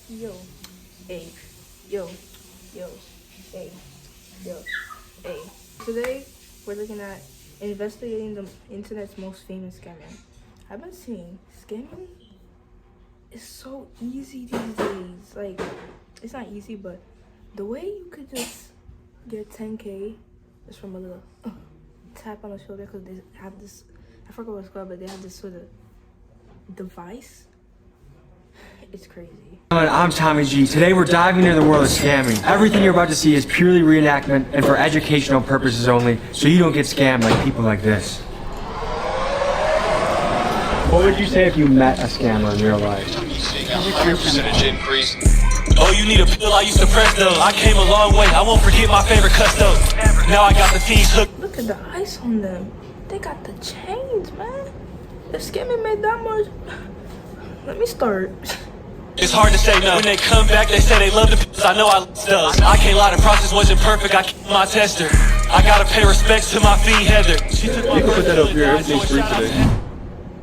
Yo, hey, yo, yo, hey, yo, hey. Today, we're looking at investigating the internet's most famous scammer. I've been seeing scamming is so easy these days. Like, it's not easy, but the way you could just get 10K just from a little tap on the shoulder, because they have this, I forgot what it's called, but they have this sort of device. It's crazy. I'm Tommy G. Today we're diving into the world of scamming. Everything you're about to see is purely reenactment and for educational purposes only, so you don't get scammed like people like this. What would you say if you met a scammer in real life? Percentage increase. Oh, you need a pill? I used to press those. I came a long way. I won't forget my favorite custo. Now I got the fiends hooked. Look at the ice on them. They got the chains, man. If scamming made that much, let me start. It's hard to say no. When they come back, they say they love the pills. I know I love those. I can't lie, the process wasn't perfect. I kept my tester. I gotta pay respects to my fee, Heather. She took my You can put that up here. Everything's free today.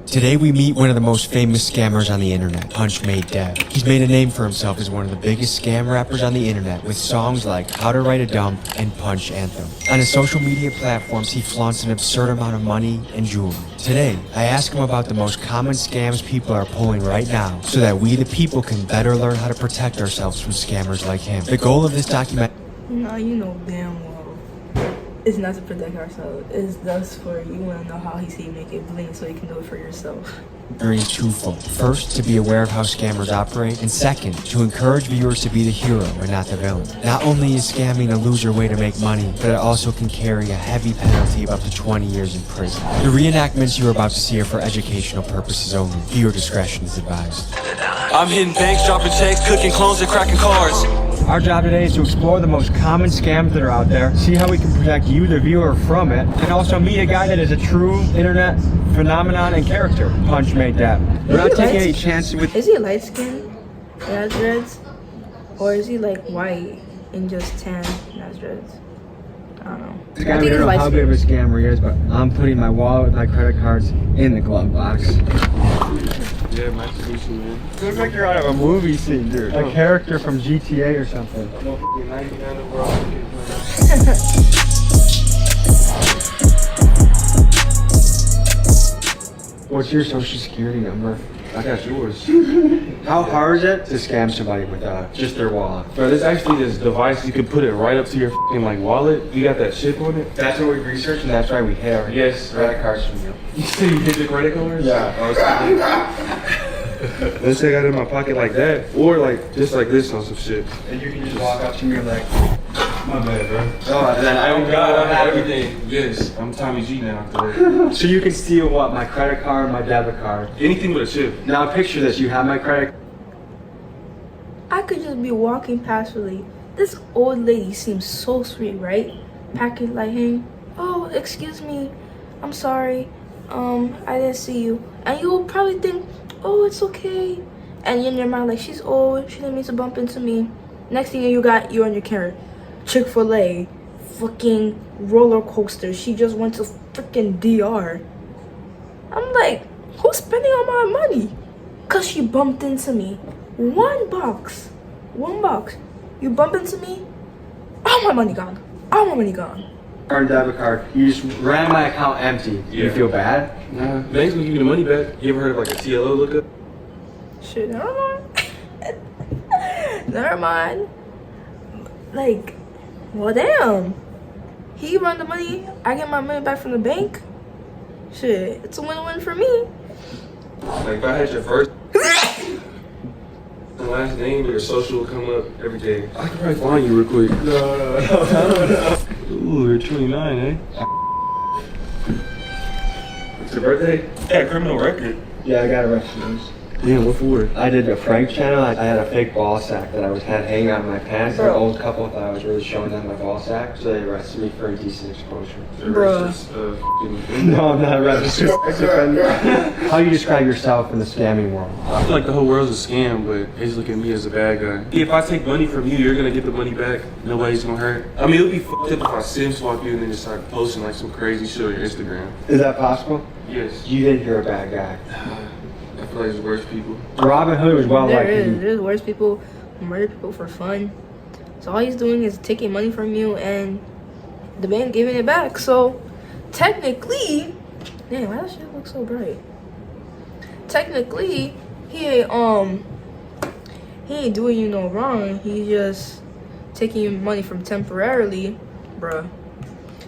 Today we meet one of the most famous scammers on the internet, Punch Made Dev. He's made a name for himself as one of the biggest scam rappers on the internet with songs like How to Write a Dump and Punch Anthem. On his social media platforms, he flaunts an absurd amount of money and jewelry. Today, I ask him about the most common scams people are pulling right now so that we the people can better learn how to protect ourselves from scammers like him. The goal of this document No, you know damn well it's not to protect ourselves. It's thus for you want to know how he see make it bling so you can do it for yourself. is twofold. First, to be aware of how scammers operate, and second, to encourage viewers to be the hero and not the villain. Not only is scamming a loser way to make money, but it also can carry a heavy penalty of up to 20 years in prison. The reenactments you are about to see are for educational purposes only. Viewer discretion is advised. I'm hitting banks, dropping checks, cooking clones, and cracking cars. Our job today is to explore the most common scams that are out there, see how we can protect you, the viewer, from it, and also meet a guy that is a true internet phenomenon and character, Punch Made Dev. We're not taking any chances with. Is he light skinned and has dreads? Or is he like white and just tan and has dreads? I don't know. This guy, we don't know how big of a scammer he is, but I'm putting my wallet with my credit cards in the glove box. Yeah, nice to meet you, man. You look like you're out of a movie scene, dude. A character from GTA or something. No f***ing 99 overall. What's your social security number? I got yours. How hard is it to scam somebody with just their wallet? Bro, there's actually this device you can put it right up to your f***ing like wallet. You got that chip on it? That's what we researched, and that's why we hit our Yes. credit cards from you. You say you hit the credit cards? Yeah. Let's say I got it in my pocket like that, or like just like this on some shit. And you can just walk up to me and like, My bad, bro. oh, and then I Oh don't God, I have everything. Yes, I'm Tommy G now. After that. So you can steal what? My credit card, my debit card. Anything with a chip. Now picture this, you have my credit. I could just be walking passively. This old lady seems so sweet, right? Package like him. Oh, excuse me. I'm sorry. I didn't see you. And you'll probably think, oh, it's okay. And in your mind, like, she's old. She didn't mean to bump into me. Next thing you got, you're on your carrot. Chick-fil-A. Fucking roller coaster. She just went to freaking DR. I'm like, who's spending all my money? Cause she bumped into me. $1. $1. You bump into me, all my money gone. All my money gone. Card, debit card. You just ran my account empty. You Yeah. feel bad? Nah, banks will give you the money back. You ever heard of like a TLO lookup? Shit, never mind. Never mind. Like, well, damn. He run the money. I get my money back from the bank. Shit, it's a win-win for me. Like if I had your first and last name, your social will come up, everything. I could probably find you real quick. No. Ooh, you're 29, eh? It's your birthday? Yeah, criminal record. Yeah, I got arrested. Damn, what for? I did a prank channel. I had a fake ball sack that I had hanging out in my pants. An old couple thought I was really showing them my ball sack, so they arrested me for indecent exposure. Bruh. No, I'm not a registered sex offender. How do you describe yourself in the scamming world? I feel like the whole world's a scam, but they just look at me as a bad guy. If I take money from you, you're gonna get the money back. Nobody's gonna hurt. I mean, it would be fucked up if I sim swap you and then just start posting like some crazy shit on your Instagram. Is that possible? Yes. You think you're a bad guy? I feel like there's worse people. Robin Hood was well There liked. is. There's worse people murder people for fun. So all he's doing is taking money from you and the bank giving it back. So technically, damn, why that shit look so bright? Technically, he ain't doing you no wrong. He's just taking your money from temporarily, bruh.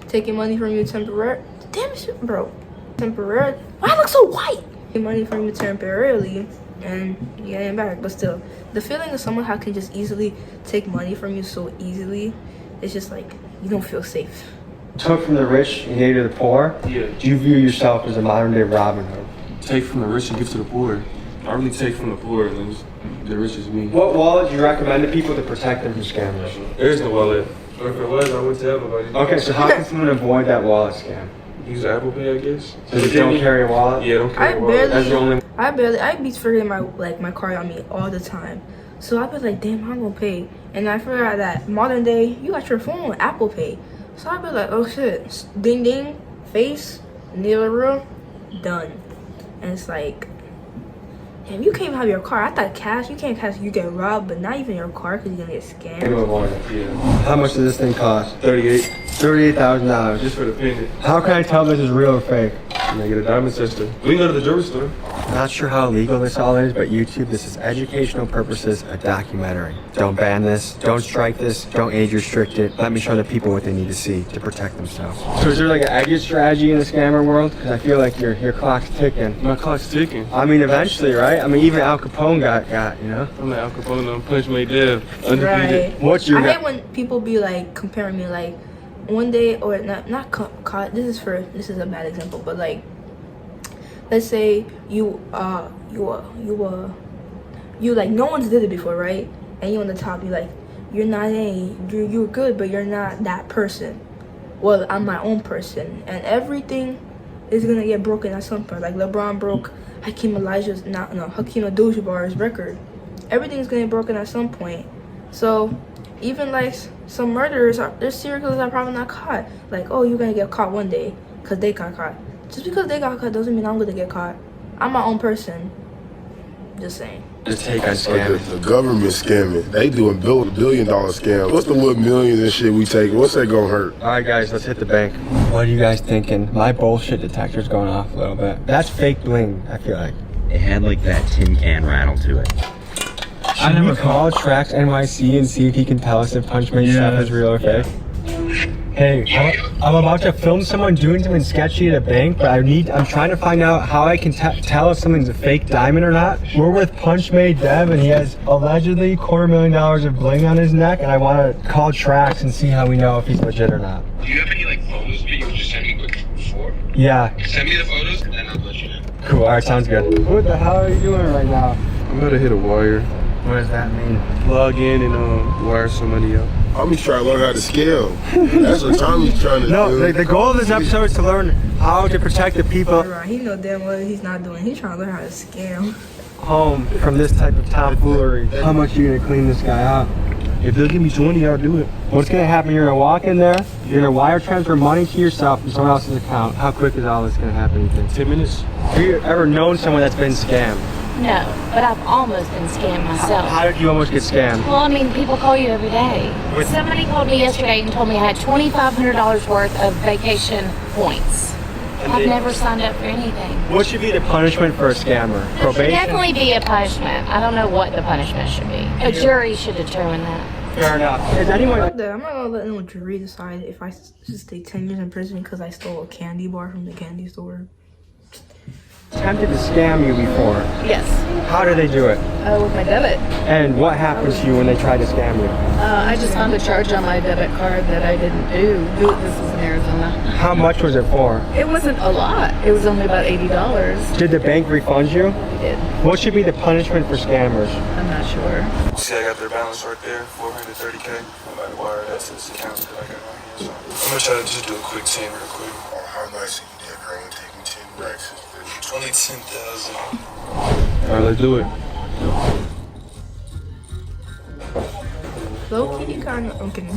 Taking money from you temporarily. Damn shit, bro. Temporarily. Why I look so white? Taking money from you temporarily and you getting it back. But still, the feeling of someone who can just easily take money from you so easily, it's just like you don't feel safe. Took from the rich and gave to the poor. Yeah. Do you view yourself as a modern day Robin Hood? Take from the rich and give to the poor. I really take from the poor and then the rich is me. What wallet do you recommend to people to protect them from scammers? There's no wallet. Or if it was, I wouldn't tell nobody. Okay, so how can someone avoid that wallet scam? Use Apple Pay, I guess. So you don't carry a wallet? Yeah, don't carry a wallet. That's the only. I be forgetting my card on me all the time. So I be like, damn, how I'm gonna pay? And I forgot that modern day, you got your phone with Apple Pay. So I be like, oh shit, ding ding, face, near room, done. And it's like, damn, you can't even have your car. I thought cash, you can't cash, you get robbed, but not even your car because you're gonna get scammed. Yeah. How much does this thing cost? 38. $38,000. Just for the pendant. How can I tell this is real or fake? And I get a diamond sister. We can go to the jewelry store. Not sure how legal this all is, but YouTube, this is educational purposes, a documentary. Don't ban this, don't strike this, don't age restrict it. Let me show the people what they need to see to protect themselves. So is there like an exit strategy in the scammer world? Because I feel like your clock's ticking. My clock's ticking. I mean, eventually, right? I mean, even Al Capone got, you know? I'm like Al Capone, I'm Punch Made Dev. Undefeated. Right. What's your... I hate when people be like comparing me like one day or not caught. This is a bad example, but like let's say you like no one's did it before, right? And you on the top, you like you're you're good, but you're not that person. Well, I'm my own person, and everything is gonna get broken at some point. Like LeBron broke Hakeem Abdul-Jabbar's record. Everything's gonna get broken at some point. So even like some murderers, there's serial killers are probably not caught. Like, oh, you're gonna get caught one day because they got caught. Just because they got caught doesn't mean I'm gonna get caught. I'm my own person. Just saying. Just take on scamming. The government scamming. They doing billion-dollar scams. What's the little millions and shit we take? What's that gonna hurt? All right, guys, let's hit the bank. What are you guys thinking? My bullshit detector's going off a little bit. That's fake bling, I feel like. It had like that tin can rattle to it. I never call Tracks NYC and see if he can tell us if Punch Made stuff is real or fake. Hey, I'm about to film someone doing something sketchy at a bank, but I'm trying to find out how I can tell if something's a fake diamond or not. We're with Punch Made Dev, and he has allegedly $250,000 of bling on his neck, and I want to call Tracks and see how we know if he's legit or not. Do you have any like photos that you could just send me quick before? Yeah. Send me the photos and then I'll let you know. Cool, alright, sounds good. What the hell are you doing right now? I'm about to hit a wire. What does that mean? Plug in and wire some money out. I'm just trying to learn how to scam. That's what Tommy's trying to do. No, the goal of this episode is to learn how to protect the people Right, he know damn well he's not doing. He's trying to learn how to scam. home from this type of tomfoolery. How much are you gonna clean this guy up? If they'll give me 20, I'll do it. What's gonna happen? You're gonna walk in there, you're gonna wire transfer money to yourself from someone else's account. How quick is all this gonna happen, you think? 10 minutes. Have you ever known someone that's been scammed? No, but I've almost been scammed myself. How did you almost get scammed? Well, I mean, people call you every day. Somebody called me yesterday and told me I had $2,500 worth of vacation points. I've never signed up for anything. What should be the punishment for a scammer? There should Probation? definitely be a punishment. I don't know what the punishment should be. A jury should determine that. Fair enough. Is anyone... I'm not gonna let no jury decide if I should stay 10 years in prison because I stole a candy bar from the candy store. attempted to scam you before? Yes. How did they do it? With my debit. And what happened to you when they tried to scam you? I just found a charge on my debit card that I didn't do. This was in Arizona. How much was it for? It wasn't a lot. It was only about $80. Did the bank refund you? It did. What should be the punishment for scammers? I'm not sure. See, I got their balance right there, 430K. I'm about to wire that to this account that I got right here. So I'm gonna try to just do a quick 10 real quick. Oh, how nice of you did, Green. Take me 10 racks. It's only 10,000. All right, let's do it. Low key, kind of. I'm kidding.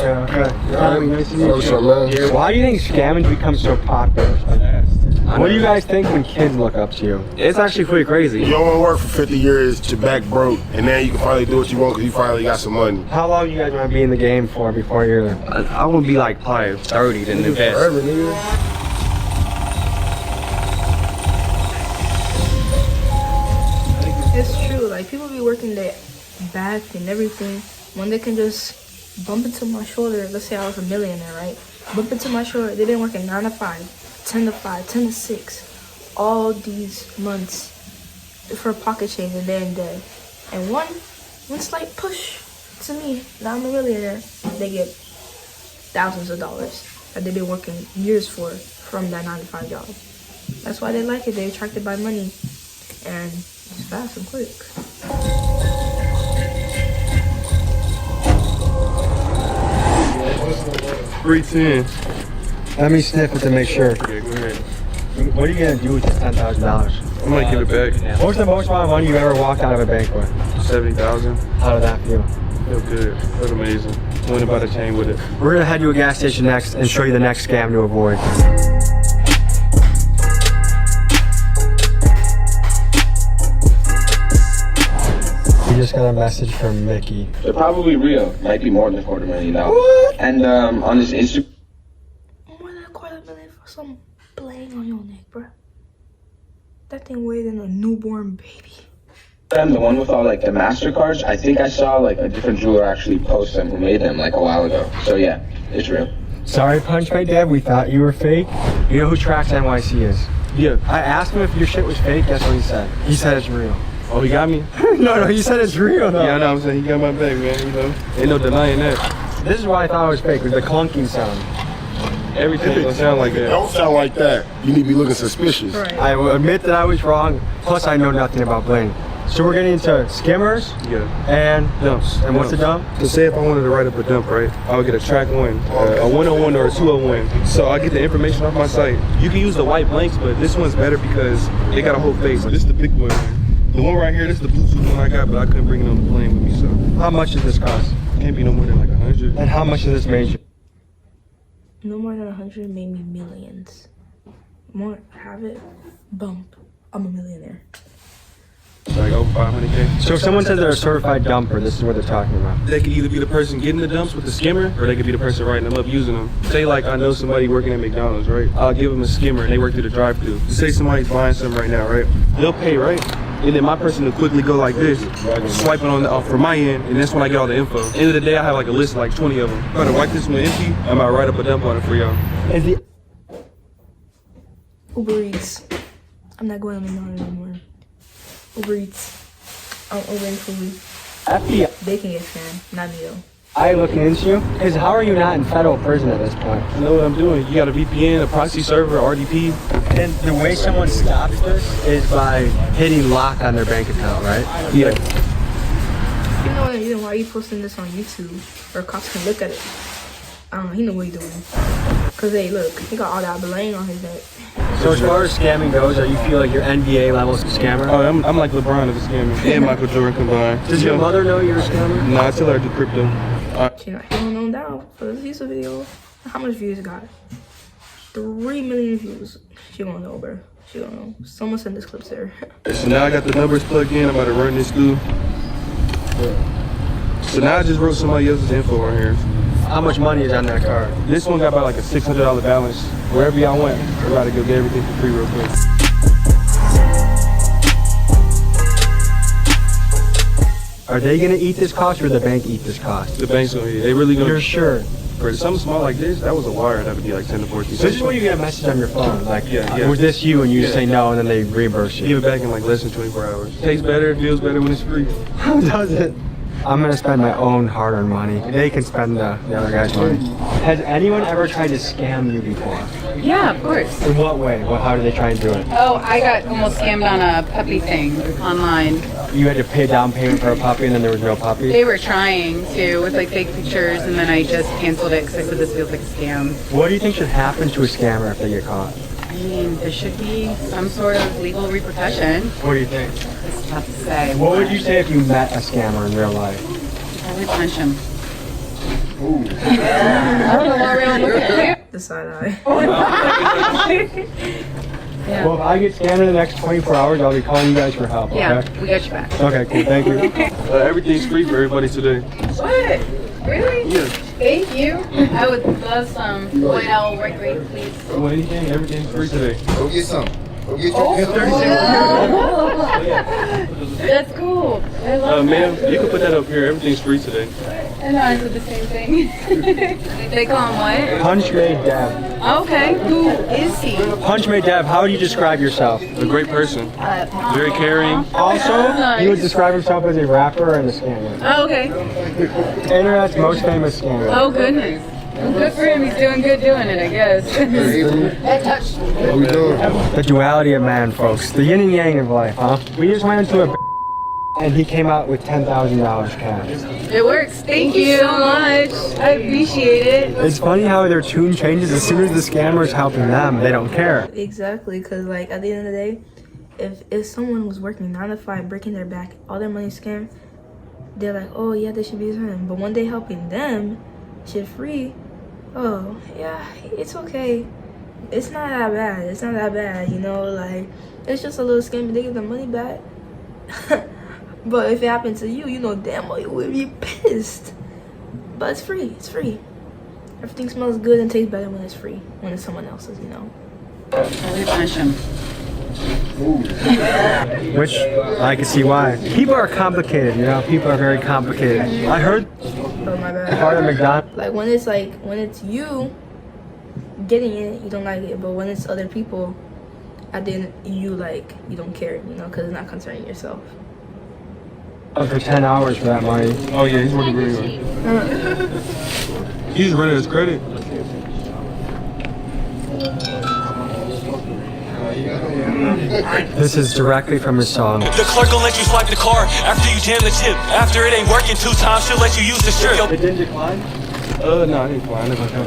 Nice to meet What's up, man? you. Why do you think scamming becomes so popular? What do you guys think when kids look up to you? It's actually pretty crazy. You don't want to work for 50 years, your back broke, and now you can finally do what you want because you finally got some money. How long you guys want to be in the game for before you're... I want to be like probably 30 then invest. Forever, nigga. It's true. Like people be working their back and everything when they can just bump into my shoulder. Let's say I was a millionaire, right? Bump into my shoulder. They've been working 9 to 5, 10 to 5, 10 to 6, all these months for pocket change and day and day. And one slight push to me. Now I'm a millionaire. They get thousands of dollars that they've been working years for from that 9 to 5 job. That's why they like it. They're attracted by money, and it's fast and quick. 310. Let me sniff it to make sure. Yeah, go ahead. What are you going to do with this $10,000? I might give it back. What's the most amount of money you ever walked out of a bank with? 70,000. How did that feel? Feel good. Feel amazing. Went about a chain with it. We're going to head to a gas station next and show you the next scam to avoid. We just got a message from Mickey. They're probably real. Might be more than $250,000. And on this Instagram. More than $250,000 for some bling on your neck, bro. That thing weighed than a newborn baby. The one with all like the MasterCards, I think I saw like a different jeweler actually post them who made them like a while ago. So yeah, it's real. Sorry, Punch My Dad, we thought you were fake. You know who Tracks NYC is? Yeah. I asked him if your shit was fake, guess what he said? He said it's real. Oh, he got me? No, he said it's real though. Yeah, I know. I'm saying he got my back, man. You know, ain't no denying that. This is why I thought it was fake, with the clunking sound. Everything don't sound like that. Don't sound like that. You need to be looking suspicious. Right. I will admit that I was wrong, plus I know nothing about bling. So we're getting into skimmers Yeah. and Dumps. And what's the dump? So say if I wanted to write up a dump, right? I would get a track one, a 101 or a 201. So I get the information off my site. You can use the white blanks, but this one's better because they got a whole face. This is the big one. The one right here, this is the Bluetooth one I got, but I couldn't bring it on the plane with me, so. How much does this cost? Can't be no more than like 100. And how much does this make you? No more than 100 made me millions. More have it, bump. I'm a millionaire. Like over 500K. So if someone says they're a certified dumper, this is what they're talking about. They could either be the person getting the dumps with the skimmer, or they could be the person writing them up using them. Say like I know somebody working at McDonald's, right? I'll give them a skimmer and they work through the drive-thru. Say somebody's buying something right now, right? They'll pay, right? And then my person will quickly go like this, swipe it on the, from my end, and that's when I get all the info. End of the day, I have like a list of like 20 of them. If I to wipe this one empty, I might write up a dump on it for y'all. Is the Uber Eats. I'm not going on McDonald's anymore. Uber Eats. I'm ordering food. FBI They can get scammed, not me though. looking into you? Because how are you not in federal prison at this point? You know what I'm doing? You got a VPN, a proxy server, RDP. And the way someone stops this is by hitting lock on their bank account, right? Yeah. You know the reason why you posting this on YouTube, or cops can look at it. I don't know, he know what he's doing. Cause hey, look, he got all that bling on his neck. So as far as scamming goes, you feel like you're NBA level scammer? Oh, I'm like LeBron of the scamming and Michael Jordan combined. Does your mother know you're a scammer? Nah, I tell her I do crypto. She not healing on down for this YouTube video. How much views it got? 3 million views. She gonna know, bro. She gonna know. Someone send this clip to her. So now I got the numbers plugged in. I'm about to run this through. So now I just wrote somebody else's info on here. How much money is on that card? This one got about like a $600 balance. Wherever y'all went, we're about to go get everything for free real quick. Are they gonna eat this cost or the bank eat this cost? The bank's gonna eat. They really gonna. You're sure? For something small like this, that was a wire that would be like 10 to 14. So this is when you get a message on your phone, like, Yeah. was this you? And you just Yeah. say no, and then they reimburse you. Give it back in like less than 24 hours. Tastes better, feels better when it's free. How does it? I'm gonna spend my own hard-earned money. They can spend the other guy's money. Has anyone ever tried to scam you before? Yeah, of course. In what way? How did they try and do it? Oh, I got almost scammed on a puppy thing online. You had to pay down payment for a puppy, and then there was no puppy? They were trying to with like fake pictures, and then I just canceled it because I said this feels like a scam. What do you think should happen to a scammer if they get caught? I mean, there should be some sort of legal repercussion. What do you think? It's tough to say. What would you say if you met a scammer in real life? I would punch him. I don't know why we're all looking at you. The side eye. Well, if I get scammed in the next 24 hours, I'll be calling you guys for help, okay? Yeah, we got you back. Okay, cool, thank you. Everything's free for everybody today. What? Really? Yeah. Thank you. I would love some White Owl white grape, please. Well, anything, everything's free today. Go get some. Go get That's cool. I love Ma'am, you can put that up here. Everything's free today. I know I said the same thing. They call him what? Punch Made Dev. Okay, who is he? Punch Made Dev, how would you describe yourself? A great person. Very caring. Also, he would describe himself as a rapper and a scammer. Oh, okay. Internet's most famous scammer. Oh, goodness. Well, good for him. He's doing good doing it, I guess. What we doing? The duality of man, folks. The yin and yang of life, huh? We just went into a and he came out with $10,000 cash. It works. Thank you so much. I appreciate it. It's funny how their tune changes as soon as the scammer's helping them. They don't care. Exactly, because like at the end of the day, if someone was working 9 to 5, breaking their back, all their money scammed, they're like, oh yeah, they should be him. But when they helping them, shit free, oh yeah, it's okay. It's not that bad. It's not that bad, you know. Like it's just a little scam. They get the money back. But if it happened to you, you know damn well you would be pissed. But it's free. It's free. Everything smells good and tastes better when it's free. When it's someone else's, you know. I'll punish him. Which I can see why. People are complicated, you know. People are very complicated. I heard Oh my bad. part of McDonald's. Like when it's you getting it, you don't like it. But when it's other people, at the end you don't care, you know, because it's not concerning yourself. For 10 hours for that money. Oh yeah, he's working really hard. He's running his credit. This is directly from his song. The clerk will let you swipe the card after you jam the chip. After it ain't working 2 times, she'll let you use the strip. It didn't decline? No, I didn't fly. I never come.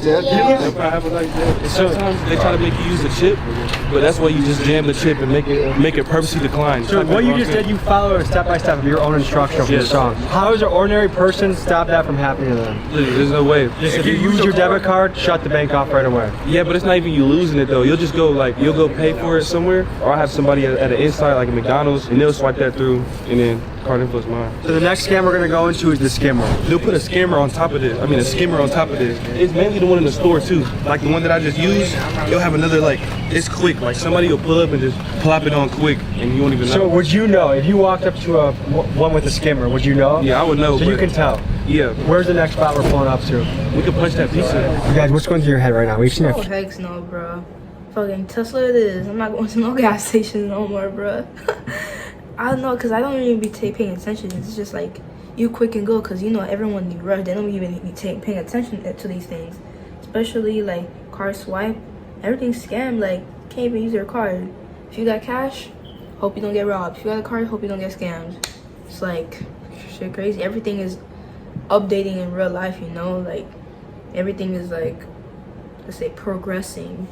They'll probably have it like that. Sometimes they try to make you use the chip, but that's why you just jam the chip and make it purposely decline. So what you just did, you follow a step-by-step of your own instruction from the Yes. song. How does an ordinary person stop that from happening to them? There's no way. If you use your debit card, shut the bank off right away. Yeah, but it's not even you losing it though. You'll just go you'll go pay for it somewhere, or I have somebody at an inside like a McDonald's, and they'll swipe that through, and then card inflo's mine. So the next scam we're gonna go into is the skimmer. They'll put a skimmer on top of this. I mean, a skimmer on top of this. It's mainly the one in the store too. Like the one that I just used, you'll have another it's quick. Like somebody will pull up and just plop it on quick, and you won't even know. So would you know, if you walked up to one with a skimmer, would you know? Yeah, I would know. So you but- can tell. Yeah, Where's the next spot we're pulling up to? we could punch that pizza. You guys, what's going through your head right now? We've seen Oh heck no, bro. Fucking Tesla it is. I'm not going to no gas station no more, bro. I don't know, cause I don't even be paying attention. It's just like you quick and go, cause you know everyone need rush. They don't even be paying attention to these things, especially like card swipe. Everything's scam. Like can't even use your card. If you got cash, hope you don't get robbed. If you got a card, hope you don't get scammed. It's like shit crazy. Everything is updating in real life, you know. Like everything is like, let's say, progressing.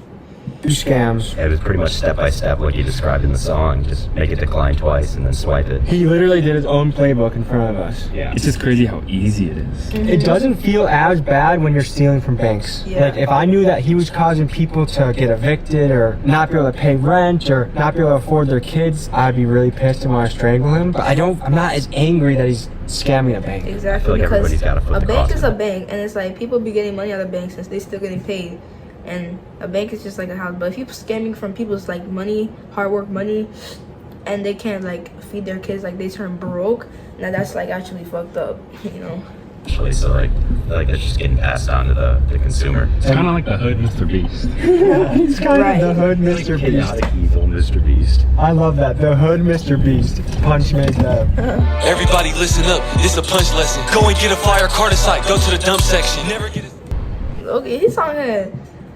two scams. It was pretty much step by step what you described in the song. Just make it decline twice and then swipe it. He literally did his own playbook in front of us. Yeah. It's just crazy how easy it is. It doesn't feel as bad when you're stealing from banks. Yeah. Like if I knew that he was causing people to get evicted or not be able to pay rent or not be able to afford their kids, I'd be really pissed and want to strangle him. But I'm not as angry that he's scamming a bank. Exactly, I feel like because everybody's got to foot a the bank cost is of a it. bank, and it's like people be getting money out of banks since they still getting paid, and a bank is just like a house. But if you're scamming from people's like money, hard work money, and they can't like feed their kids, like they turn broke, now that's like actually fucked up, you know. Actually, so like that's just getting passed on to the consumer. It's kind of like the hood Mr. Beast. He's kind Right. of the hood Mr. Beast. Chaotic, evil Mr. Beast. I love that. The hood Mr. Beast. Punch made that. Everybody listen up, it's a punch lesson. Go and get a fire Carter site, go to the dump section. Never get it. Okay, he's on here.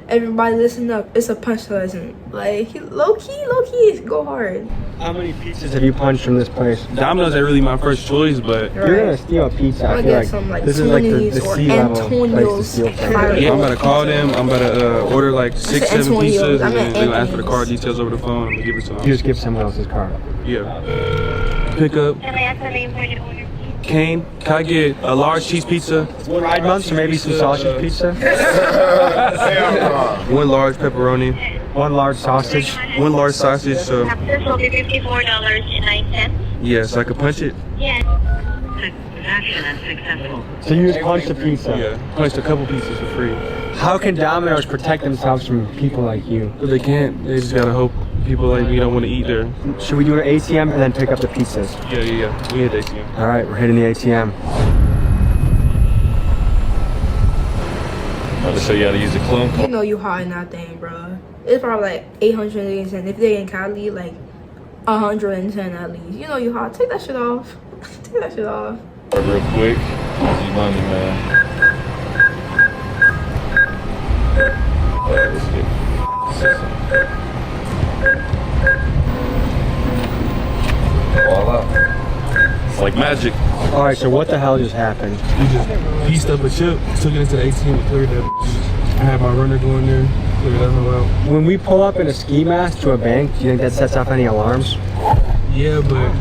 Everybody listen up, it's a punch lesson. Like he low key, go hard. How many pizzas have you punched from this place? Domino's ain't really my first choice, but You're gonna steal a pizza. I'm I gonna feel get like some like this is like the Tony's or C level place to Antonio's. steal from. yeah, I'm about to call them. I'm about to order like 6, 7 Antonio's. pizzas, I'm and then at they're gonna ask for the Anthony's. card details over the phone. I'm gonna give it to You them. just give someone else's car. Yeah. Pick up. Can I ask the name for your order, please? Kane, can I get a large cheese pizza? Fried buns or maybe some sausage pizza? One large pepperoni. One large sausage. One large sausage. So This will be $54.09. yes, I could punch it. Yes. Transaction unsuccessful. So you just punch the pizza. Yeah, punched a couple pieces for free. How can Domino's protect themselves from people like you? But they can't. They just gotta hope people like me don't want to eat there. Should we do an ATM and then pick up the pizzas? Yeah. We hit ATM. All right, we're hitting the ATM. I'll show you how to use the clone You know you hot in that thing, bro. It's probably like 800 and if they in Cali, like 110 at least. You know you hot. Take that shit off. Take that shit off. real quick. Easy money, man. Alright, let's get voila. It's like magic. All right, so what the hell just happened? We just pieced up a chip, took it into the ATM, and cleared that. I had my runner go in there, clear that whole out. When we pull up in a ski mask to a bank, do you think that sets off any alarms? Yeah, but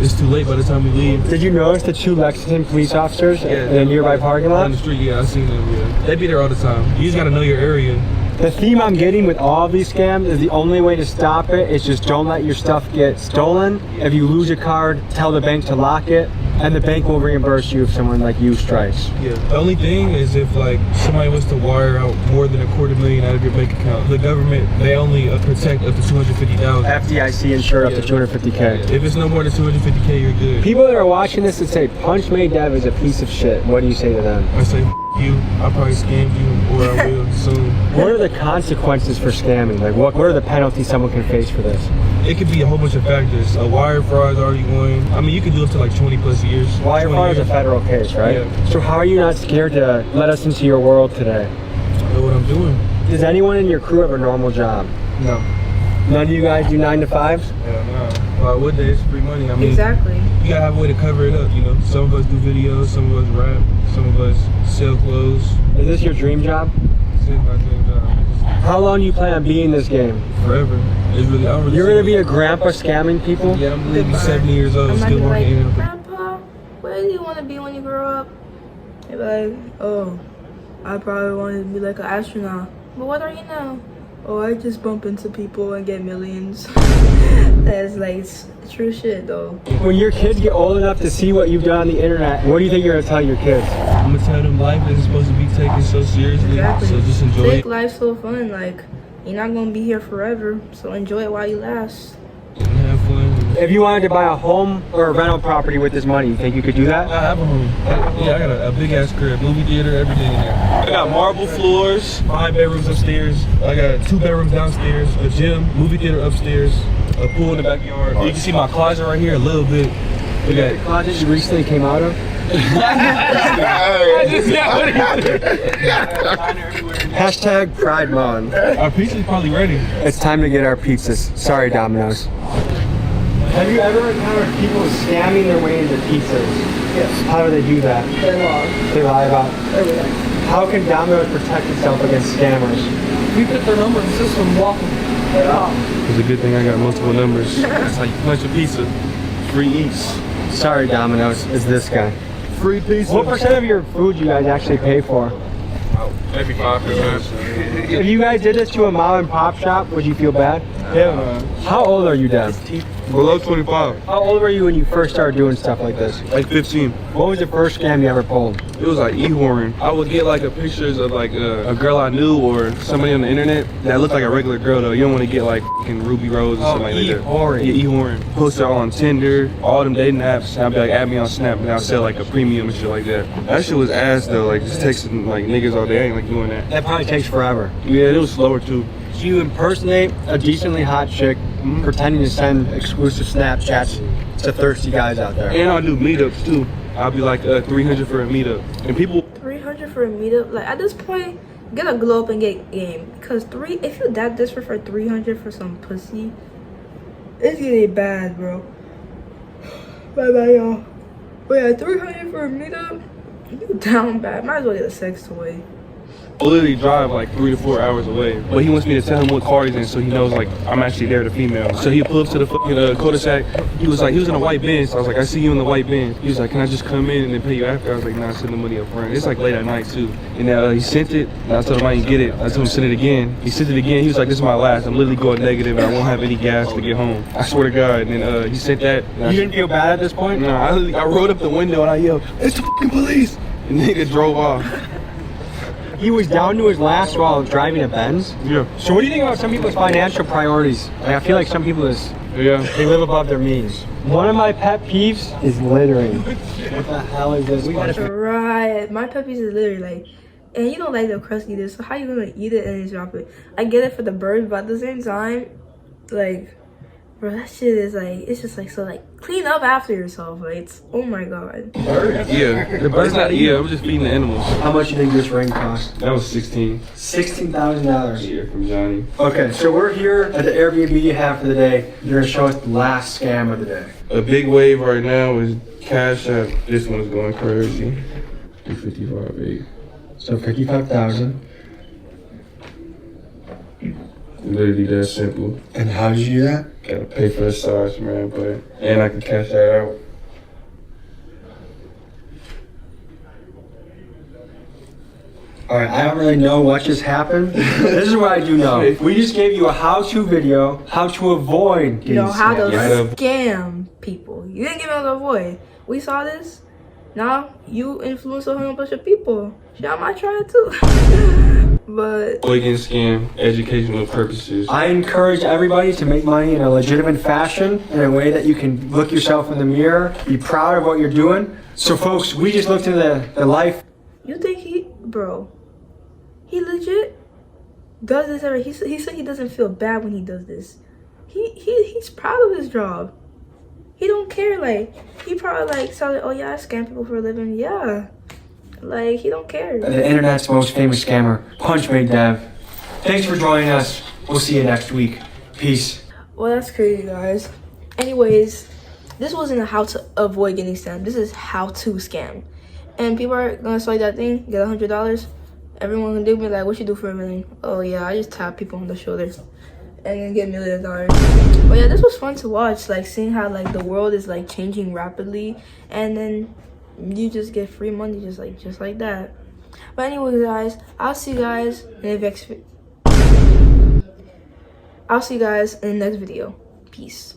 it's too late by the time we leave. Did you notice the 2 Lexington police officers in a nearby parking Down lot? the street, yeah, I seen them, yeah. They be there all the time. You just gotta know your area. The theme I'm getting with all of these scams is the only way to stop it is just don't let your stuff get stolen. If you lose a card, tell the bank to lock it, and the bank will reimburse you if someone like you strikes. Yeah. The only thing is if like somebody was to wire out more than $250,000 out of your bank account, the government, they only protect up to $250,000. FDIC insured up to 250K. If it's no more than $250K, you're good. People that are watching this and say Punch Made Dev is a piece of shit, what do you say to them? I say you, I probably scammed you, or I will soon. What are the consequences for scamming? Like what are the penalties someone can face for this? It could be a whole bunch of factors. A wire fraud is already going. I mean, you can do up to like 20 plus years. Wire fraud is a federal case, right? Yeah. So how are you not scared to let us into your world today? I know what I'm doing. Does anyone in your crew have a normal job? No. None of you guys do 9 to 5s? Yeah, no. Well, what day is free money? I mean, Exactly. you gotta have a way to cover it up, you know? Some of us do videos, some of us rap, some of us sell clothes. Is this your dream job? This is my dream job. How long do you plan on being in this game? Forever. It's really, I don't really You're see gonna be it. a grandpa scamming people? Yeah, I'm gonna be 70 years old, I might still be like, working in Grandpa, where do you want to be when you grow up? They'd be like, oh, I probably want to be like an astronaut. But what are you now? Oh, I just bump into people and get millions. That's like true shit though. When your kids get old enough to see what you've done on the internet, what do you think you're gonna tell your kids? I'm gonna tell them life isn't supposed to be taken so seriously, Exactly. so just enjoy Make it. life so fun. Like, you're not gonna be here forever, so enjoy it while you last. And have fun. If you wanted to buy a home or a rental property with this money, you think you could do that? I have a home. Yeah, I got a big ass crib, movie theater, everything in there. I got marble floors, 5 bedrooms upstairs. I got 2 bedrooms downstairs, a gym, movie theater upstairs, a pool in the backyard. You can see my closet right here a little bit. We got Closet you recently came out of? Hashtag Pride Month. our pizza's probably ready. It's time to get our pizzas. Sorry, Domino's. Have you ever encountered people scamming their way into pizzas? Yes. How do they do that? They lie. They lie about. Everything. How can Domino's protect itself against scammers? We put their number in the system, walk them. It's a good thing I got multiple numbers. That's how you punch a pizza. Free eats. Sorry, Domino's. It's this guy. Free pizza. What percent of your food you guys actually pay for? Maybe 5%. If you guys did this to a mom and pop shop, would you feel bad? Yeah. How old are you, Dev? Below 25. How old were you when you first started doing stuff like this? Like 15. What was the first scam you ever pulled? It was like e-horn. I would get like a pictures of like a girl I knew or somebody on the internet that looked like a regular girl though. You don't want to get like fucking Ruby Rose or something like that. e-horn. Yeah, e-horn. Post it all on Tinder, all them dating apps. And I'd be like, add me on Snap, and I'll sell like a premium and shit like that. That shit was ass though. Like just texting like niggas all day. I ain't like doing that. That probably takes forever. Yeah, it was slower too. So you impersonate a decently hot chick, pretending to send exclusive Snapchats to thirsty guys out there. And I'll do meetups too. I'll be like 300 for a meetup, and people. 300 for a meetup? Like, at this point, get a glow up and get game. Because if you that desperate for 300 for some pussy, it's getting bad, bye bye, y'all. But yeah, 300 for a meetup? You down bad. Might as well get a sex toy. I literally drive like 3 to 4 hours away. But he wants me to tell him what car he's in so he knows like I'm actually there, the female. So he pulled up to the fucking cul-de-sac. He was in a white Benz. So I was like, I see you in the white Benz. He was like, can I just come in and then pay you after? I was like, nah, send the money up front. It's like late at night too. And he sent it. And I told him I didn't get it. I told him to send it again. He sent it again. He was like, this is my last. I'm literally going negative and I won't have any gas to get home. I swear to God. And then he sent that. You didn't feel bad at this point? Nah, I rolled up the window and I yelled, it's the fucking police. And the nigga drove off. He was down to his last while driving a Benz? Yeah. So what do you think about some people's financial priorities? Like, I feel like some people they live above their means. One of my pet peeves is littering. What the hell is this? Right. My pet peeve is literally like, and you don't like the crust either, so how you gonna eat it and then drop it? I get it for the bird, but at the same time, like, bro, that shit is like, it's just like, so like, clean up after yourself. Like, it's, oh my God. Yeah, the bird's not, yeah, I was just feeding the animals. How much do you think this ring cost? That was 16. $16,000. Yeah, from Johnny. Okay, so we're here at the Airbnb you have for the day. You're gonna show us the last scam of the day. A big wave right now is Cash App. This one's going crazy. 255.8. So 55,000. Literally that simple. And how did you do that? Gotta pay for the sauce, man, and I can cash that out. Alright, I don't really know what just happened. This is what I do know. We just gave you a how-to video, how to avoid getting how to scammed. scam people. You didn't give me how to avoid. We saw this. Now you influence a whole bunch of people. Shit, I might try it too. But Avoid getting scammed, educational purposes. I encourage everybody to make money in a legitimate fashion, in a way that you can look yourself in the mirror, be proud of what you're doing. So folks, we just looked into the life. you think bro, he legit does this every, he said he doesn't feel bad when he does this. He's proud of his job. He don't care, like, he probably like saw like, oh yeah, I scam people for a living. Yeah. Like, he don't care. The internet's most famous scammer, Punchmade Dev. Thanks for joining us. We'll see you next week. Peace. Well, that's crazy, guys. Anyways, this wasn't a how to avoid getting scammed. This is how to scam. And people are gonna swipe that thing, get $100. Everyone gonna do me like, what you do for a million? Oh yeah, I just tap people on the shoulders and then get $1 million. But yeah, this was fun to watch, like seeing how like the world is like changing rapidly, and then you just get free money just like that. But anyway, guys, I'll see you guys in the next video. Peace.